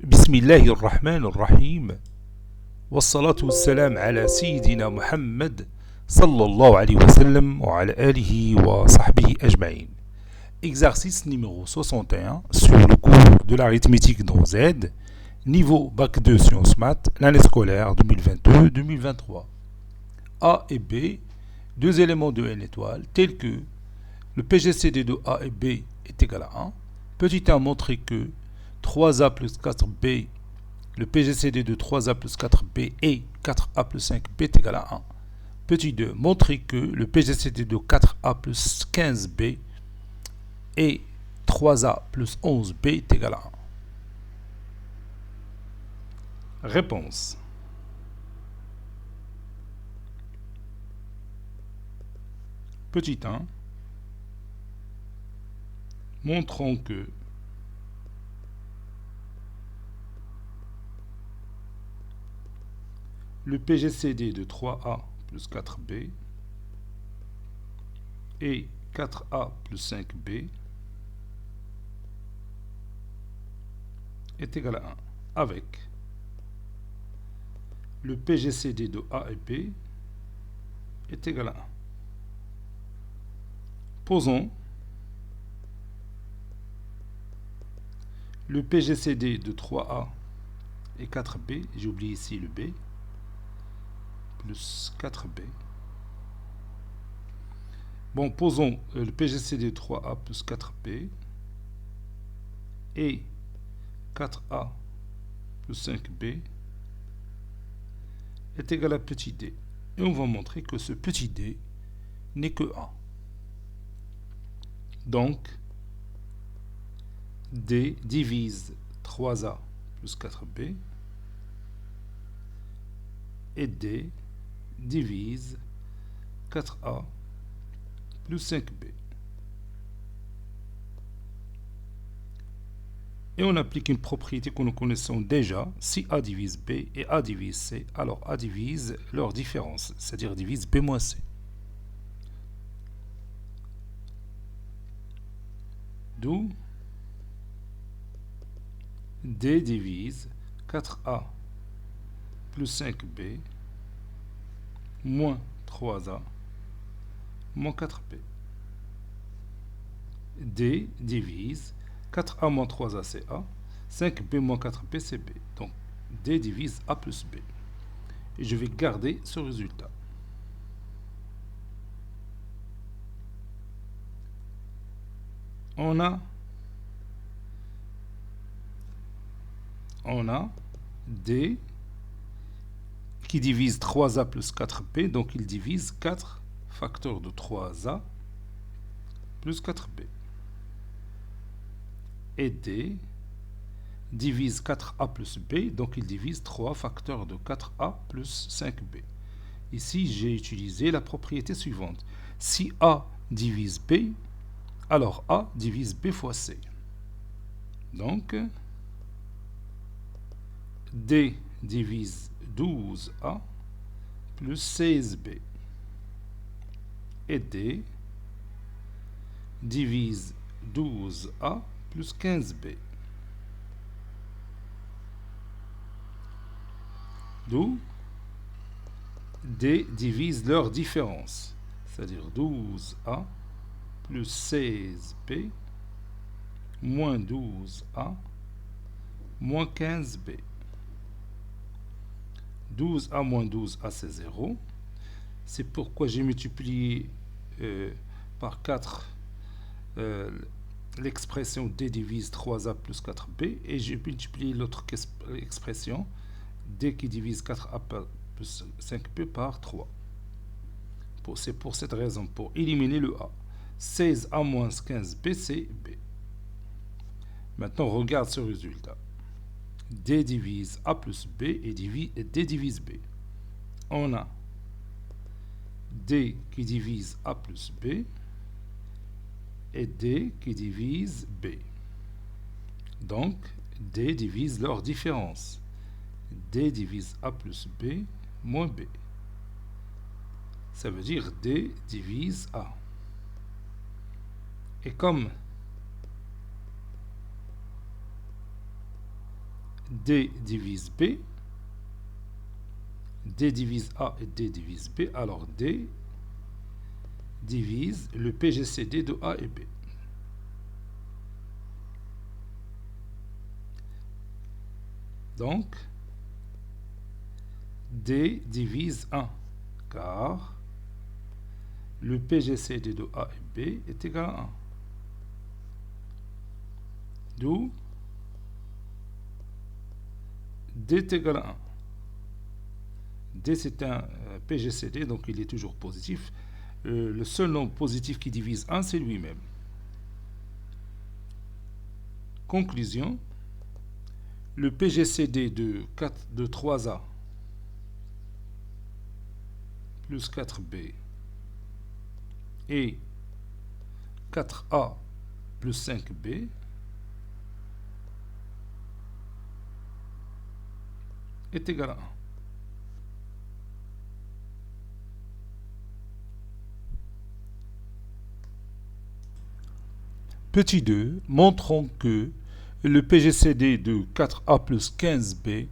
بسم الله الرحمن الرحيم والصلاة والسلام على سيدنا محمد صلى الله عليه وسلم وعلى آله وصحبه أجمعين. Exercice numéro 61 sur le cours de l'arithmétique dans Z, niveau Bac 2 Sciences Maths, l'année scolaire 2022-2023. A et B, deux éléments de n étoile, tels que le PGCD de A et B est égal à 1. Petit 1 montrer que 3A plus 4B, le PGCD de 3A plus 4B et 4A plus 5B est égal à 1. Petit 2, montrer que le PGCD de 4A plus 15B et 3A plus 11B est égal à 1. Réponse. Petit 1, montrons que le PGCD de 3A plus 4B et 4A plus 5B est égal à 1, avec le PGCD de A et B est égal à 1. Posons le PGCD de 3A et 4B, j'ai oublié ici le B, plus 4B. Bon, posons le PGCD de 3A plus 4B et 4A plus 5B est égal à petit d. Et on va montrer que ce petit d n'est que 1. Donc, d divise 3A plus 4B et d divise 4A plus 5B. Et on applique une propriété que nous connaissons déjà. Si A divise B et A divise C, alors A divise leur différence, c'est-à-dire divise B moins C. D'où D divise 4A plus 5B moins 3A moins 4B. D divise 4A moins 3A c'est A, 5B moins 4B c'est B. Donc D divise A plus B. Et je vais garder ce résultat. On a D qui divise 3A plus 4B, donc il divise 4 facteurs de 3A plus 4B. Et D divise 4A plus B, donc il divise 3 facteurs de 4A plus 5B. Ici, j'ai utilisé la propriété suivante. Si A divise B, alors A divise B fois C. Donc, D divise 12A plus 16B. Et D divise 12A plus 15B. D'où D divise leur différence, c'est-à-dire 12A plus 16B moins 12A moins 15B. 12A moins 12A c'est 0. C'est pourquoi j'ai multiplié par 4 l'expression D divise 3A plus 4B et j'ai multiplié l'autre expression D qui divise 4A plus 5B par 3. C'est pour cette raison, pour éliminer le A. 16A moins 15B, c'est B. Maintenant, on regarde ce résultat. D divise A plus B et D divise B. On a D qui divise A plus B et D qui divise B. Donc, D divise leur différence. D divise A plus B moins B. Ça veut dire D divise A. Et comme D divise B, D divise A et D divise B, alors D divise le PGCD de A et B. Donc, D divise 1, car le PGCD de A et B est égal à 1. D'où D est égal à 1. D c'est un PGCD, donc il est toujours positif. Le seul nombre positif qui divise 1, c'est lui-même. Conclusion, le PGCD de 3A plus 4B et 4A plus 5B est égal à 1. Petit 2, montrons que le PGCD de 4A plus 15B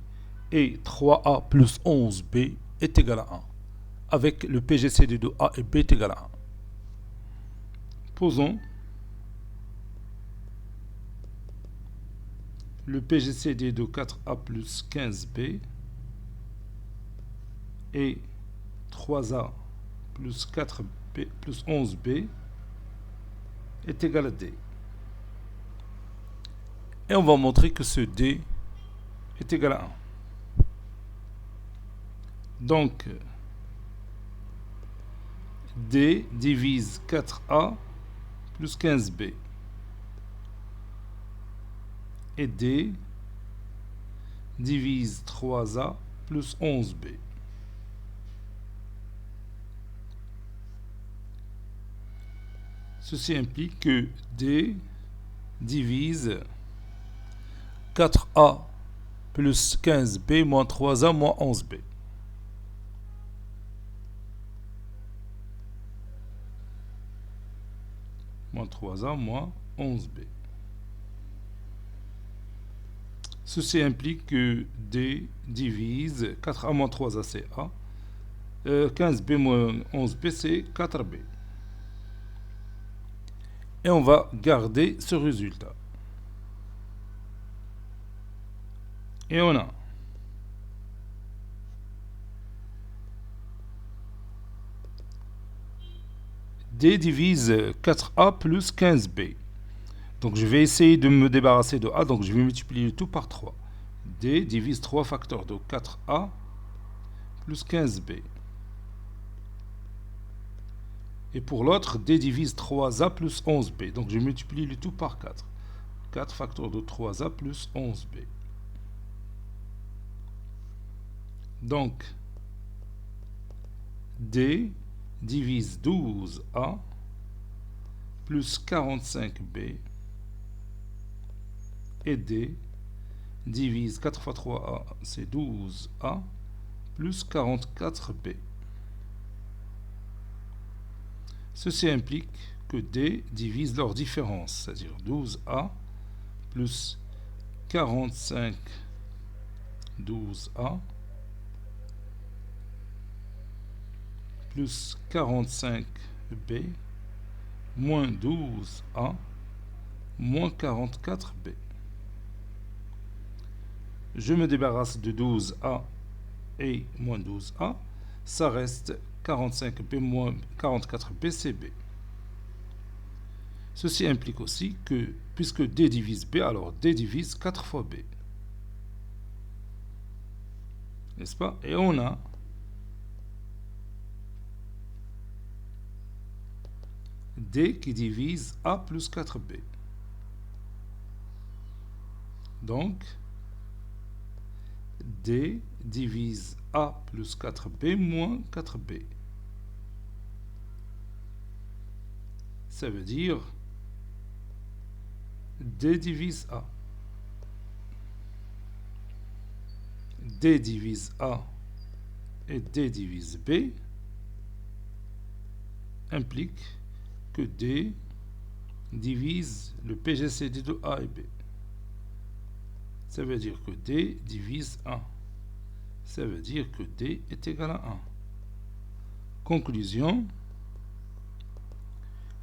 et 3A plus 11B est égal à 1, avec le PGCD de A et B est égal à 1. Posons le PGCD de 4A plus 15B et 3A plus 4B plus 11B est égal à D. Et on va montrer que ce D est égal à 1. Donc, D divise 4A plus 15B. Et D divise 3A plus 11B. Ceci implique que D divise 4A plus 15B moins 3A moins 11B. Moins 3A moins 11B. Ceci implique que D divise 4A moins 3A c'est A. 15B moins 11B c'est 4B. Et on va garder ce résultat. Et on a D divise 4A plus 15B. Donc je vais essayer de me débarrasser de A, donc je vais multiplier le tout par 3. D divise 3 facteurs de 4A plus 15B. Et pour l'autre, D divise 3A plus 11B. Donc je multiplie le tout par 4. 4 facteurs de 3A plus 11B. Donc, D divise 12A plus 45B et D divise 4 fois 3A, c'est 12A plus 44B. Ceci implique que D divise leur différence, c'est-à-dire 12A plus 45 12A plus 45B moins 12A moins 44B. Je me débarrasse de 12A et moins 12A, ça reste 45B moins 44B, c'est B. Ceci implique aussi que, puisque D divise B, alors D divise 4 fois B. N'est-ce pas? Et on a D qui divise A plus 4B. Donc, D divise A plus 4B moins 4B. Ça veut dire D divise A. D divise A et D divise B implique que D divise le PGCD de A et B. Ça veut dire que D divise 1. Ça veut dire que D est égal à 1. Conclusion.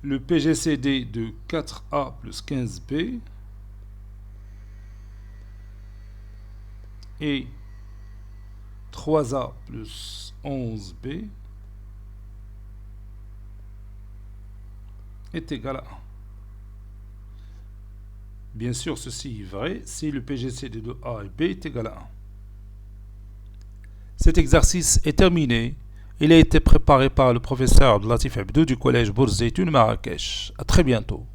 Le PGCD de 4A plus 15B et 3A plus 11B est égal à 1. Bien sûr, ceci est vrai si le PGCD de A et B est égal à 1. Cet exercice est terminé. Il a été préparé par le professeur Abdelatif Abdou du collège Bourz Zeytoun Marrakech. À très bientôt.